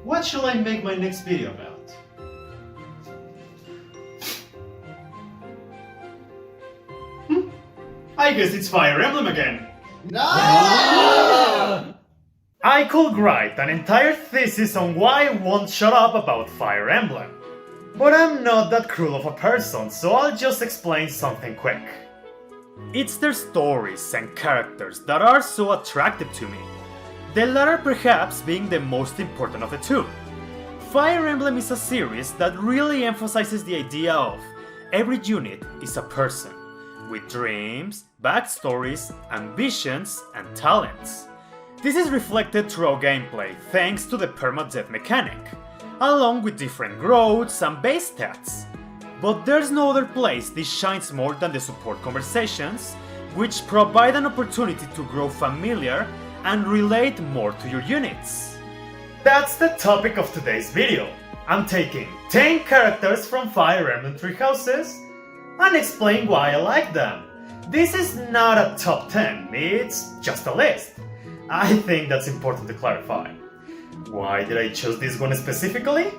What shall I make my next video about? I guess it's Fire Emblem again! No! I could write an entire thesis on why I won't shut up about Fire Emblem. But I'm not that cruel of a person, so I'll just explain something quick. It's their stories and characters that are so attractive to me, the latter perhaps being the most important of the two. Fire Emblem is a series that really emphasizes the idea of every unit is a person, with dreams, backstories, ambitions, and talents. This is reflected throughout gameplay thanks to the permadeath mechanic, along with different growths and base stats. But there's no other place this shines more than the support conversations, which provide an opportunity to grow familiar and relate more to your units. That's the topic of today's video. I'm taking 10 characters from Fire Emblem Three Houses and explain why I like them. This is not a top 10, it's just a list. I think that's important to clarify. Why did I choose this one specifically?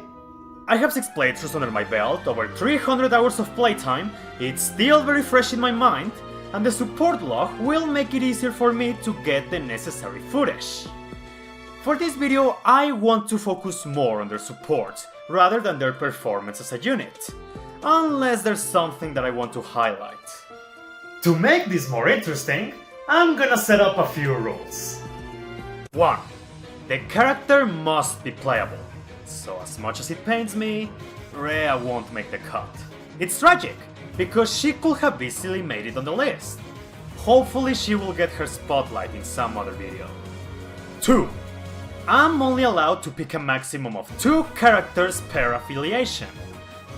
I have 6 playthroughs under my belt, over 300 hours of playtime, it's still very fresh in my mind, and the support log will make it easier for me to get the necessary footage. For this video, I want to focus more on their support, rather than their performance as a unit, unless there's something that I want to highlight. To make this more interesting, I'm gonna set up a few rules. 1. The character must be playable. So as much as it pains me, Rhea won't make the cut. It's tragic, because she could have easily made it on the list. Hopefully she will get her spotlight in some other video. 2. I'm only allowed to pick a maximum of 2 characters per affiliation.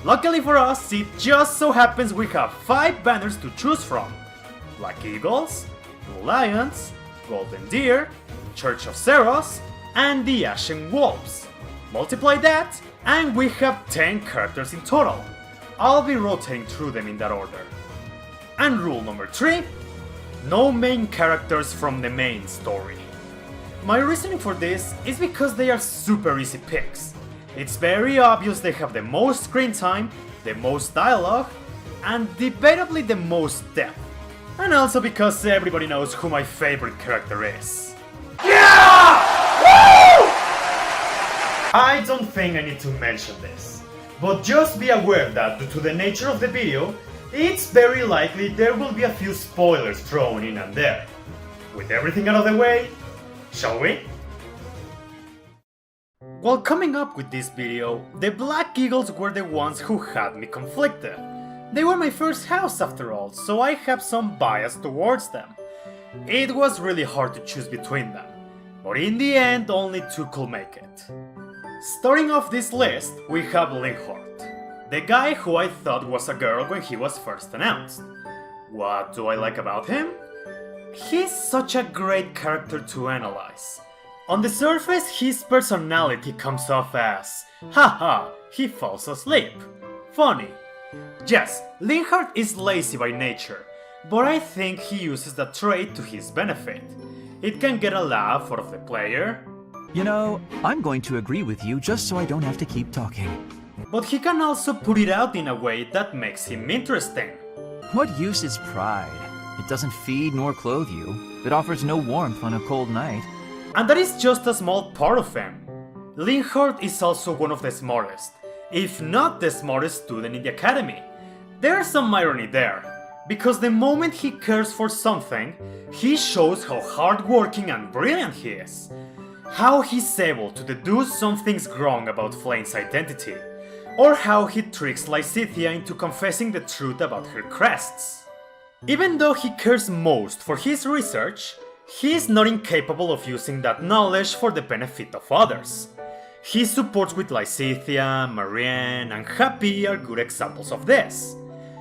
Luckily for us, it just so happens we have 5 banners to choose from. Black Eagles, Blue Lions, Golden Deer, Church of Sereth, and the Ashen Wolves. Multiply that, and we have 10 characters in total. I'll be rotating through them in that order. And rule number 3, no main characters from the main story. My reasoning for this is because they are super easy picks. It's very obvious they have the most screen time, the most dialogue, and debatably the most depth. And also because everybody knows who my favorite character is. Yeah! Woo! I don't think I need to mention this, but just be aware that due to the nature of the video, it's very likely there will be a few spoilers thrown in and there. With everything out of the way, shall we? While coming up with this video, the Black Eagles were the ones who had me conflicted. They were my first house after all, so I have some bias towards them. It was really hard to choose between them, but in the end only 2 could make it. Starting off this list, we have Linhardt, the guy who I thought was a girl when he was first announced. What do I like about him? He's such a great character to analyze. On the surface, his personality comes off as, haha, he falls asleep. Funny. Yes, Linhardt is lazy by nature, but I think he uses that trait to his benefit. It can get a laugh out of the player. You know, I'm going to agree with you just so I don't have to keep talking. But he can also put it out in a way that makes him interesting. What use is pride? It doesn't feed nor clothe you. It offers no warmth on a cold night. And that is just a small part of him. Linhardt is also one of the smartest, if not the smartest student in the academy. There's some irony there, because the moment he cares for something, he shows how hardworking and brilliant he is. How he's able to deduce something's wrong about Flame's identity, or how he tricks Lysithea into confessing the truth about her crests. Even though he cares most for his research, he is not incapable of using that knowledge for the benefit of others. His supports with Lysithea, Marianne, and Happy are good examples of this.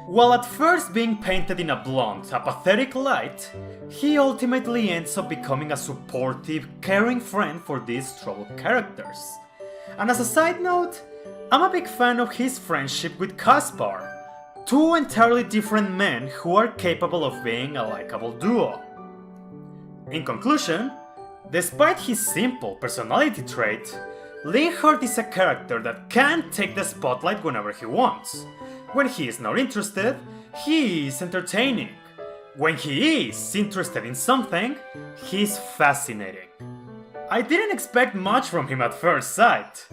While at first being painted in a blunt, apathetic light, he ultimately ends up becoming a supportive, caring friend for these troubled characters. And as a side note, I'm a big fan of his friendship with Caspar, 2 entirely different men who are capable of being a likable duo. In conclusion, Despite his simple personality trait, Linhardt is a character that can take the spotlight whenever he wants. When he is not interested, he is entertaining. When he is interested in something, he's fascinating. I didn't expect much from him at first sight,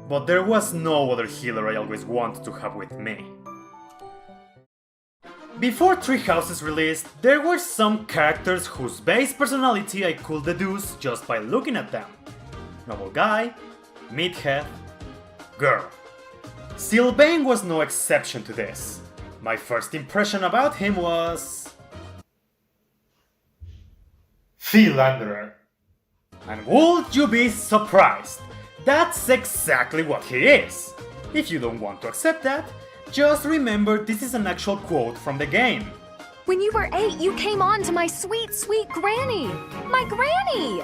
but there was no other healer I always wanted to have with me. Before Three Houses released, there were some characters whose base personality I could deduce just by looking at them. Noble guy, meathead, girl. Silbane was no exception to this. My first impression about him was... philanderer. And would you be surprised? That's exactly what he is. If you don't want to accept that, just remember this is an actual quote from the game. When you were 8, you came on to my sweet, sweet granny. My granny!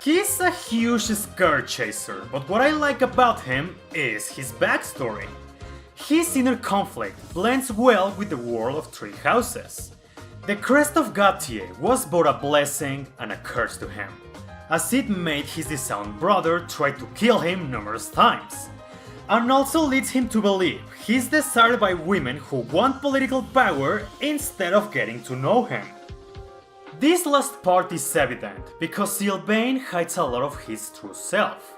He's a huge skirt chaser, but what I like about him is his backstory. His inner conflict blends well with the world of Three Houses. The crest of Gautier was both a blessing and a curse to him, as it made his disowned brother try to kill him numerous times, and also leads him to believe he's desired by women who want political power instead of getting to know him. This last part is evident because Silbane hides a lot of his true self.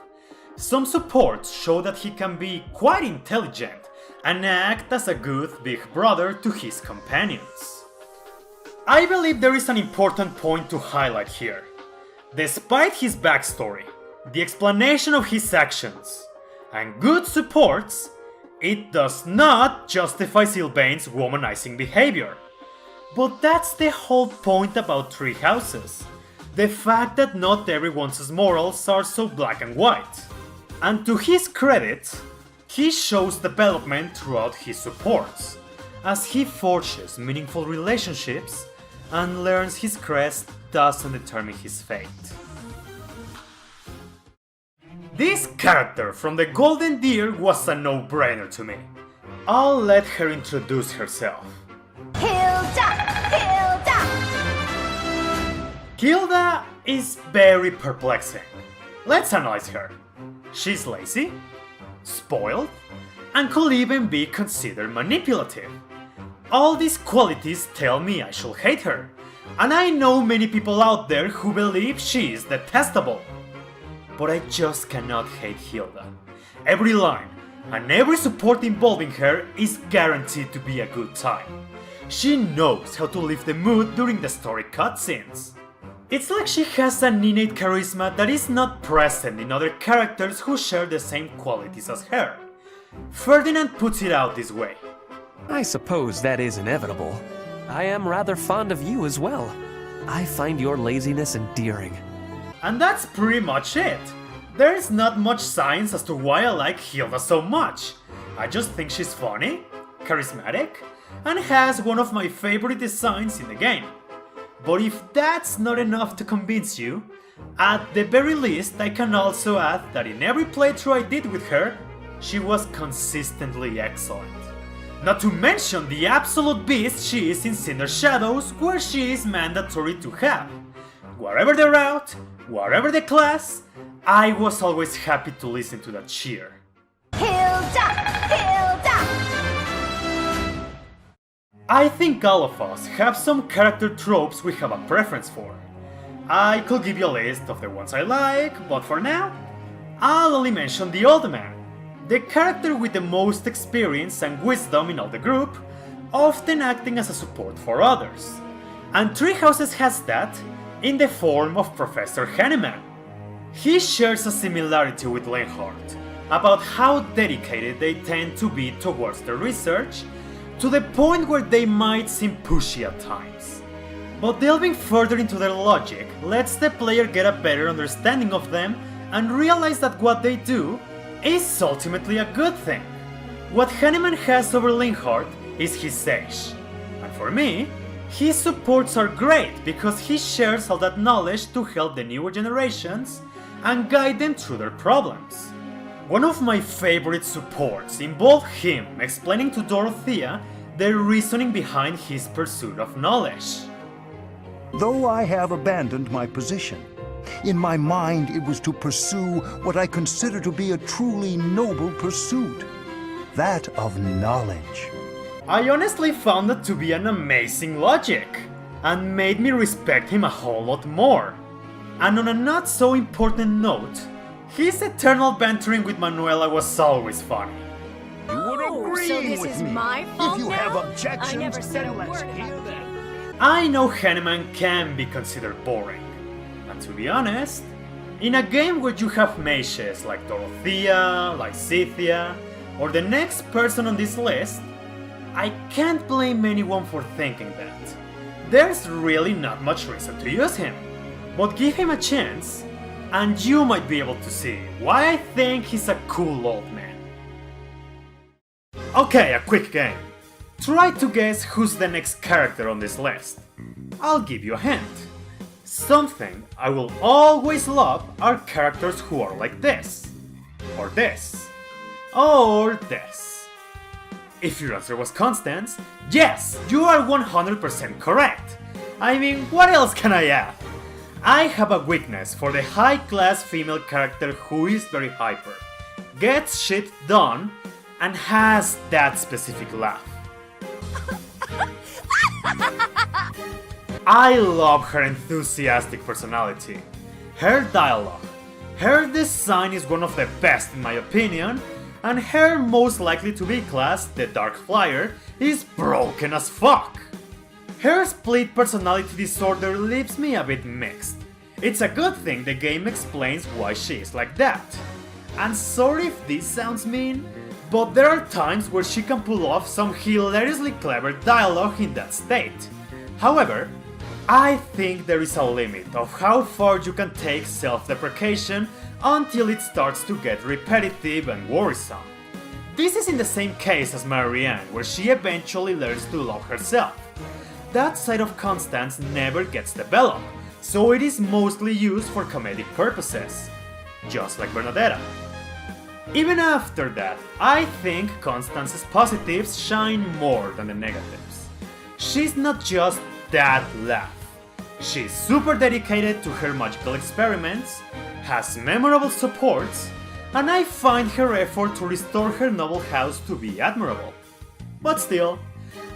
Some supports show that he can be quite intelligent and act as a good big brother to his companions. I believe there is an important point to highlight here. Despite his backstory, the explanation of his actions, and good supports, it does not justify Silbane's womanizing behavior. But that's the whole point about Three Houses. The fact that not everyone's morals are so black and white. And to his credit, he shows development throughout his supports, as he forges meaningful relationships and learns his crest doesn't determine his fate. This character from the Golden Deer was a no-brainer to me. I'll let her introduce herself. Hilda! Hilda! Hilda is very perplexing. Let's analyze her. She's lazy, spoiled, and could even be considered manipulative. All these qualities tell me I should hate her, and I know many people out there who believe she is detestable. But I just cannot hate Hilda. Every line and every support involving her is guaranteed to be a good time. She knows how to lift the mood during the story cutscenes. It's like she has an innate charisma that is not present in other characters who share the same qualities as her. Ferdinand puts it out this way. I suppose that is inevitable. I am rather fond of you as well. I find your laziness endearing. And that's pretty much it. There's not much science as to why I like Hilda so much. I just think she's funny, charismatic, and has one of my favorite designs in the game. But if that's not enough to convince you, at the very least I can also add that in every playthrough I did with her, she was consistently excellent. Not to mention the absolute beast she is in Cinder Shadows, where she is mandatory to have. Whatever the route, whatever the class, I was always happy to listen to that cheer. Hilda! Hilda! I think all of us have some character tropes we have a preference for. I could give you a list of the ones I like, but for now, I'll only mention the old man, the character with the most experience and wisdom in all the group, often acting as a support for others. And Three Houses has that in the form of Professor Hanneman. He shares a similarity with Linhardt about how dedicated they tend to be towards their research, to the point where they might seem pushy at times. But delving further into their logic lets the player get a better understanding of them and realize that what they do is ultimately a good thing. What Hanneman has over Linhardt is his age, and for me, his supports are great because he shares all that knowledge to help the newer generations and guide them through their problems. One of my favorite supports involved him explaining to Dorothea the reasoning behind his pursuit of knowledge. Though I have abandoned my position, In my mind, it was to pursue what I consider to be a truly noble pursuit. That of knowledge. I honestly found that to be an amazing logic, and made me respect him a whole lot more. And on a not so important note, his eternal bantering with Manuela was always funny. You would agree so this with is me. my fault If you now? have I objections, never said then a let's word hear about them. I know Henneman can be considered boring, and to be honest, in a game where you have mages like Dorothea, like Scythia, or the next person on this list, I can't blame anyone for thinking that. There's really not much reason to use him, but give him a chance, and you might be able to see why I think he's a cool old man. Okay, a quick game. Try to guess who's the next character on this list. I'll give you a hint. Something I will always love are characters who are like this, or this, or this. If your answer was Constance, yes, you are 100% correct. I mean, what else can I add? I have a weakness for the high-class female character who is very hyper, gets shit done, and has that specific laugh. I love her enthusiastic personality, her dialogue, her design is one of the best in my opinion, and her most likely to be class, the Dark Flyer, is broken as fuck. Her split personality disorder leaves me a bit mixed. It's a good thing the game explains why she is like that. And sorry if this sounds mean, but there are times where she can pull off some hilariously clever dialogue in that state. However, I think there is a limit of how far you can take self-deprecation until it starts to get repetitive and worrisome. This is in the same case as Marianne, where she eventually learns to love herself. That side of Constance never gets developed, so it is mostly used for comedic purposes, just like Bernadetta. Even after that, I think Constance's positives shine more than the negatives. She's not just that laugh. She's super dedicated to her magical experiments, has memorable supports, and I find her effort to restore her noble house to be admirable. But still,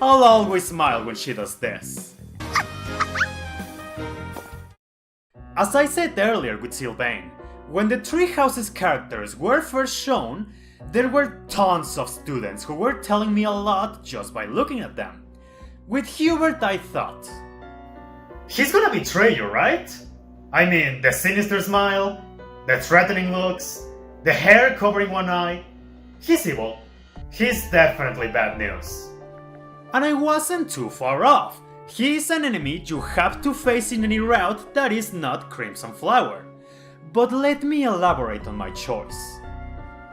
I'll always smile when she does this. As I said earlier with Silbane, when the Three Houses characters were first shown, there were tons of students who were telling me a lot just by looking at them. With Hubert I thought, he's gonna betray you, right? I mean, the sinister smile, the threatening looks, the hair covering one eye. He's evil. He's definitely bad news. And I wasn't too far off. He's an enemy you have to face in any route that is not Crimson Flower. But let me elaborate on my choice.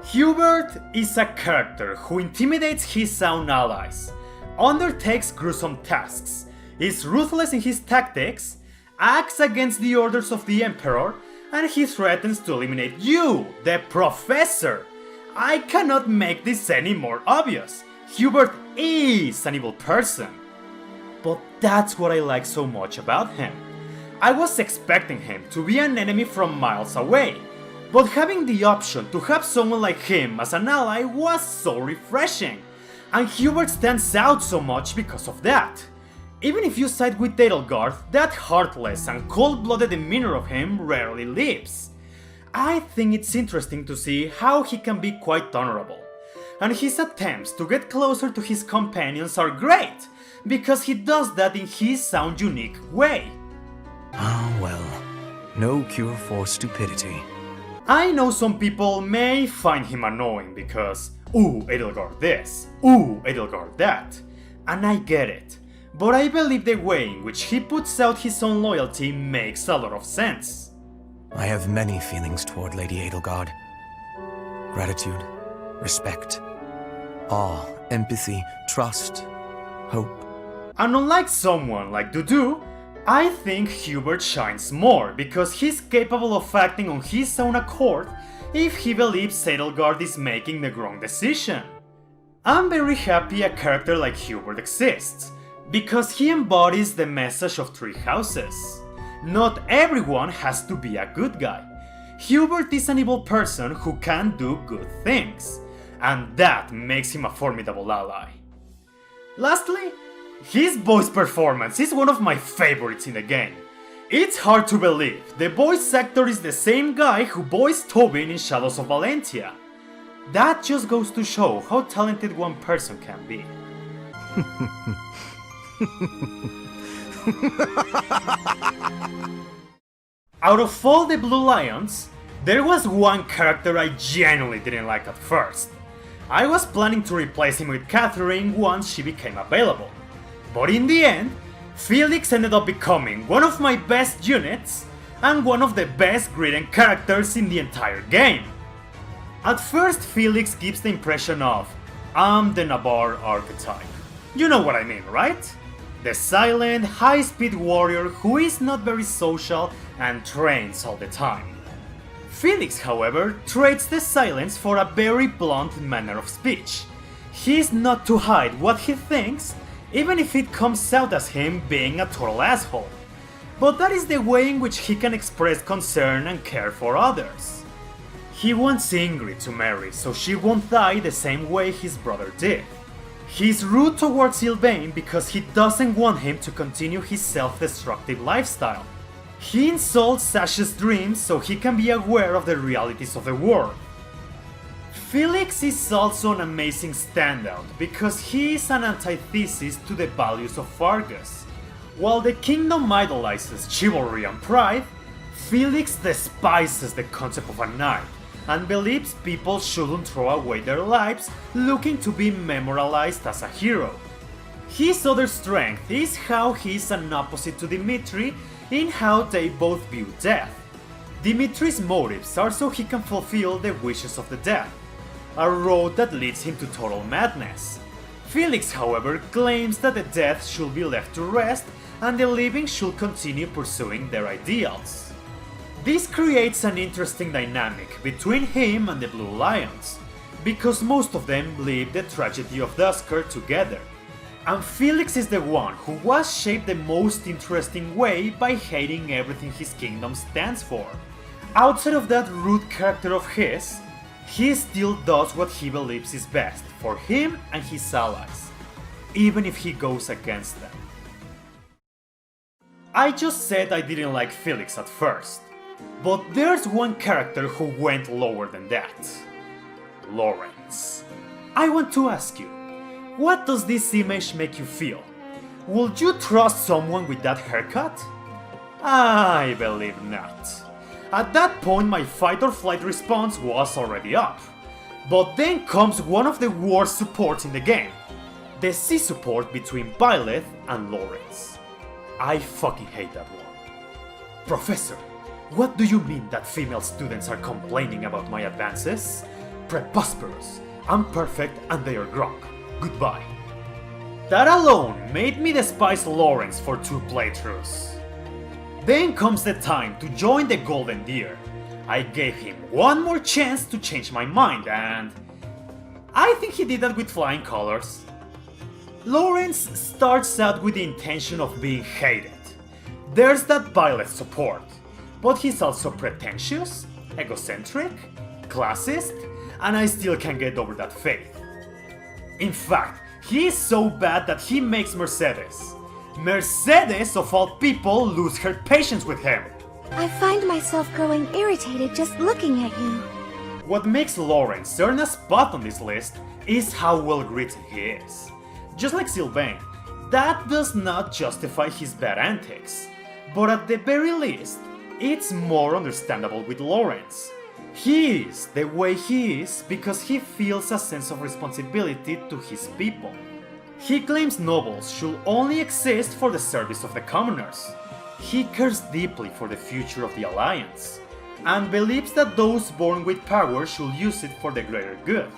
Hubert is a character who intimidates his own allies, undertakes gruesome tasks, is ruthless in his tactics, acts against the orders of the Emperor, and he threatens to eliminate you, the Professor! I cannot make this any more obvious. Hubert is an evil person. But that's what I like so much about him. I was expecting him to be an enemy from miles away, but having the option to have someone like him as an ally was so refreshing, and Hubert stands out so much because of that. Even if you side with Edelgard, that heartless and cold-blooded demeanor of him rarely leaves. I think it's interesting to see how he can be quite honorable, and his attempts to get closer to his companions are great, because he does that in his own unique way. Ah, well, no cure for stupidity. I know some people may find him annoying because, ooh, Edelgard this, ooh, Edelgard that, and I get it. But I believe the way in which he puts out his own loyalty makes a lot of sense. I have many feelings toward Lady Edelgard. Gratitude, respect, awe, empathy, trust, hope. And unlike someone like Dudu, I think Hubert shines more because he's capable of acting on his own accord if he believes Edelgard is making the wrong decision. I'm very happy a character like Hubert exists, because he embodies the message of Three Houses. Not everyone has to be a good guy. Hubert is an evil person who can do good things, and that makes him a formidable ally. Lastly, his voice performance is one of my favorites in the game. It's hard to believe the voice actor is the same guy who voiced Tobin in Shadows of Valentia. That just goes to show how talented one person can be. Out of all the Blue Lions, there was one character I genuinely didn't like at first. I was planning to replace him with Catherine once she became available. But in the end, Felix ended up becoming one of my best units and one of the best written characters in the entire game. At first, Felix gives the impression of, I'm the Navarre archetype. You know what I mean, right? The silent, high-speed warrior who is not very social and trains all the time. Felix, however, trades the silence for a very blunt manner of speech. He's not to hide what he thinks, even if it comes out as him being a total asshole. But that is the way in which he can express concern and care for others. He wants Ingrid to marry so she won't die the same way his brother did. He's rude towards Silbane because he doesn't want him to continue his self-destructive lifestyle. He insults Sash's dreams so he can be aware of the realities of the world. Felix is also an amazing standout because he is an antithesis to the values of Fargus. While the kingdom idolizes chivalry and pride, Felix despises the concept of a knight and believes people shouldn't throw away their lives looking to be memorialized as a hero. His other strength is how he is an opposite to Dimitri in how they both view death. Dimitri's motives are so he can fulfill the wishes of the dead, a road that leads him to total madness. Felix, however, claims that the dead should be left to rest and the living should continue pursuing their ideals. This creates an interesting dynamic between him and the Blue Lions, because most of them live the tragedy of Dusker together, and Felix is the one who was shaped the most interesting way by hating everything his kingdom stands for. Outside of that rude character of his, he still does what he believes is best for him and his allies, even if he goes against them. I just said I didn't like Felix at first, but there's one character who went lower than that. Lawrence. I want to ask you, what does this image make you feel? Would you trust someone with that haircut? I believe not. At that point my fight or flight response was already up. But then comes one of the worst supports in the game. The C support between Byleth and Lawrence. I fucking hate that one. Professor, what do you mean that female students are complaining about my advances? Preposterous. I'm perfect and they are grog. Goodbye. That alone made me despise Lawrence for 2 playthroughs. Then comes the time to join the Golden Deer. I gave him one more chance to change my mind and I think he did that with flying colors. Lawrence starts out with the intention of being hated. There's that Byleth support, but he's also pretentious, egocentric, classist, and I still can't get over that faith. In fact, he is so bad that he makes Mercedes of all people lose her patience with him. I find myself growing irritated just looking at you. What makes Lawrence earn a spot on this list is how well written he is. Just like Silbane, that does not justify his bad antics, but at the very least, it's more understandable with Lawrence. He is the way he is because he feels a sense of responsibility to his people. He claims nobles should only exist for the service of the commoners. He cares deeply for the future of the Alliance, and believes that those born with power should use it for the greater good.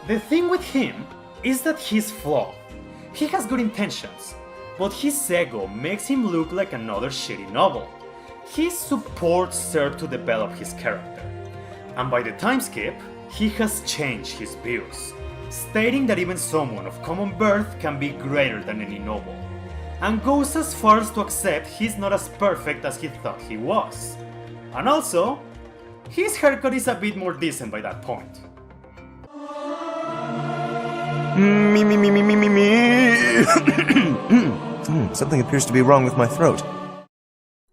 The thing with him is that he's flawed. He has good intentions, but his ego makes him look like another shitty noble. His support served to develop his character, and by the time skip, he has changed his views, stating that even someone of common birth can be greater than any noble, and goes as far as to accept he's not as perfect as he thought he was. And also, his haircut is a bit more decent by that point. Something appears to be wrong with my throat.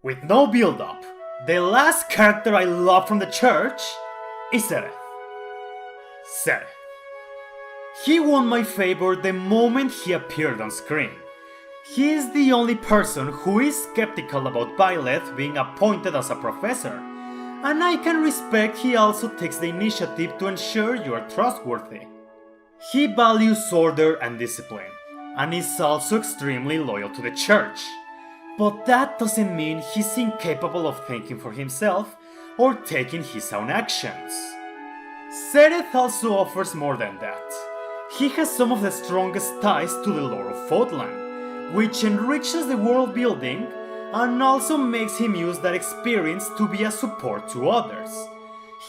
With no build-up, the last character I love from the church is Sereth. Sereth. He won my favor the moment he appeared on screen. He is the only person who is skeptical about Byleth being appointed as a professor, and I can respect he also takes the initiative to ensure you are trustworthy. He values order and discipline, and is also extremely loyal to the church. But that doesn't mean he's incapable of thinking for himself or taking his own actions. Sereth also offers more than that. He has some of the strongest ties to the lore of Fodlan, which enriches the world building and also makes him use that experience to be a support to others.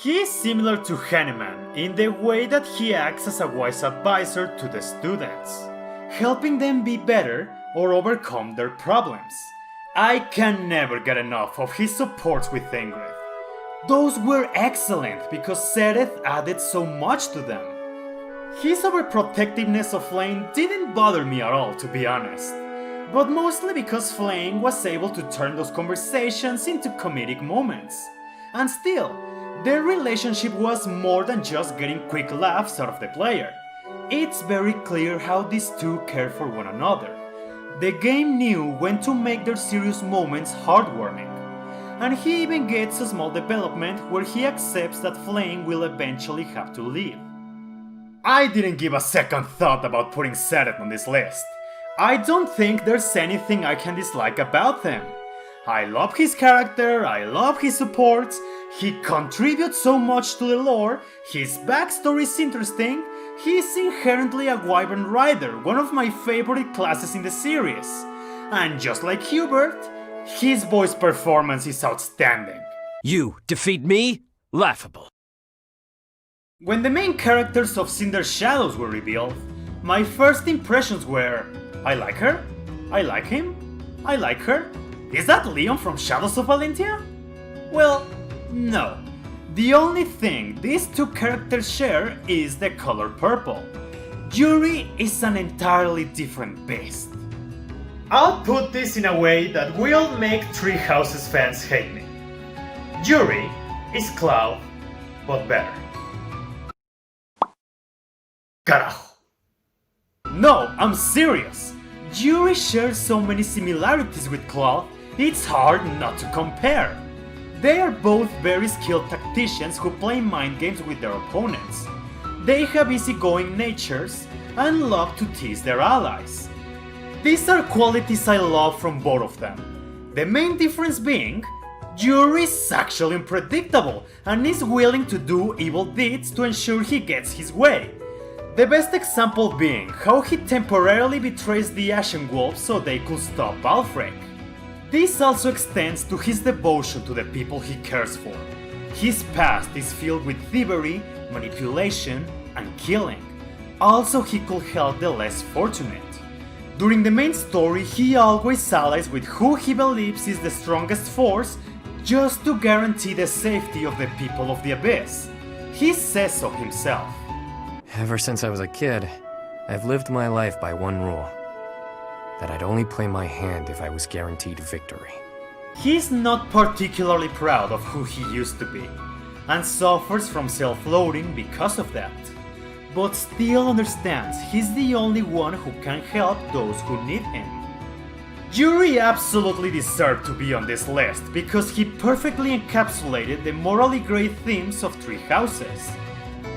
He is similar to Hanneman in the way that he acts as a wise advisor to the students, helping them be better or overcome their problems. I can never get enough of his supports with Ingrid. Those were excellent because Sereth added so much to them. His overprotectiveness of Flame didn't bother me at all, to be honest, but mostly because Flame was able to turn those conversations into comedic moments. And still, their relationship was more than just getting quick laughs out of the player. It's very clear how these two care for one another. The game knew when to make their serious moments heartwarming, and he even gets a small development where he accepts that Flame will eventually have to leave. I didn't give a second thought about putting Sereth on this list. I don't think there's anything I can dislike about him. I love his character, I love his supports, he contributes so much to the lore, his backstory is interesting, he's inherently a Wyvern Rider, one of my favorite classes in the series. And just like Hubert, his voice performance is outstanding. You defeat me? Laughable. When the main characters of Cinder Shadows were revealed, my first impressions were, I like her, I like him, I like her. Is that Leon from Shadows of Valentia? Well, no. The only thing these two characters share is the color purple. Yuri is an entirely different beast. I'll put this in a way that will make Three Houses fans hate me. Yuri is Cloud, but better. Carajo. No, I'm serious. Yuri shares so many similarities with Cloud, it's hard not to compare. They are both very skilled tacticians who play mind games with their opponents. They have easygoing natures and love to tease their allies. These are qualities I love from both of them. The main difference being, Yuri is actually unpredictable and is willing to do evil deeds to ensure he gets his way. The best example being how he temporarily betrays the Ashen Wolves so they could stop Balfrek. This also extends to his devotion to the people he cares for. His past is filled with thievery, manipulation, and killing. Also, he could help the less fortunate. During the main story, he always allies with who he believes is the strongest force just to guarantee the safety of the people of the Abyss. He says so himself. Ever since I was a kid, I've lived my life by one rule. That I'd only play my hand if I was guaranteed victory. He's not particularly proud of who he used to be, and suffers from self-loathing because of that. But still understands he's the only one who can help those who need him. Yuri absolutely deserved to be on this list because he perfectly encapsulated the morally great themes of Three Houses.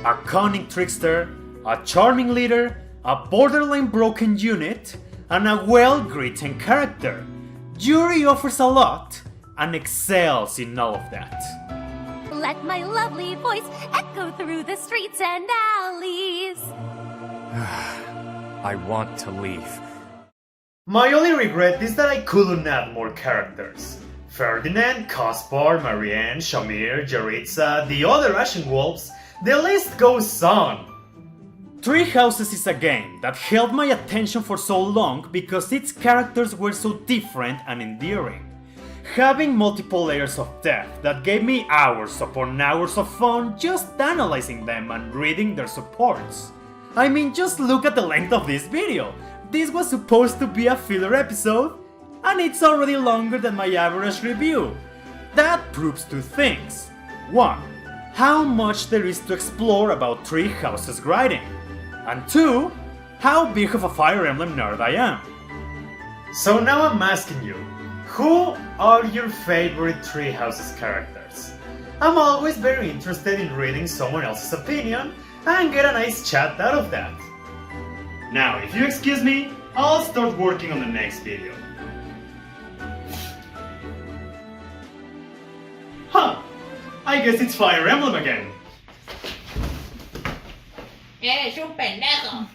A cunning trickster, a charming leader, a borderline broken unit, and a well-written character. Yuri offers a lot and excels in all of that. Let my lovely voice echo through the streets and alleys. I want to leave. My only regret is that I couldn't add more characters. Ferdinand, Kaspar, Marianne, Shamir, Jaritza, the other Ashen Wolves, the list goes on. Three Houses is a game that held my attention for so long because its characters were so different and endearing. Having multiple layers of depth that gave me hours upon hours of fun just analyzing them and reading their supports. I mean, just look at the length of this video. This was supposed to be a filler episode, and it's already longer than my average review. That proves two things. 1. How much there is to explore about Three Houses writing. And 2. How big of a Fire Emblem nerd I am. So now I'm asking you, who are your favorite Three Houses characters? I'm always very interested in reading someone else's opinion and get a nice chat out of that. Now, if you excuse me, I'll start working on the next video. Huh, I guess it's Fire Emblem again. Eres un pendejo.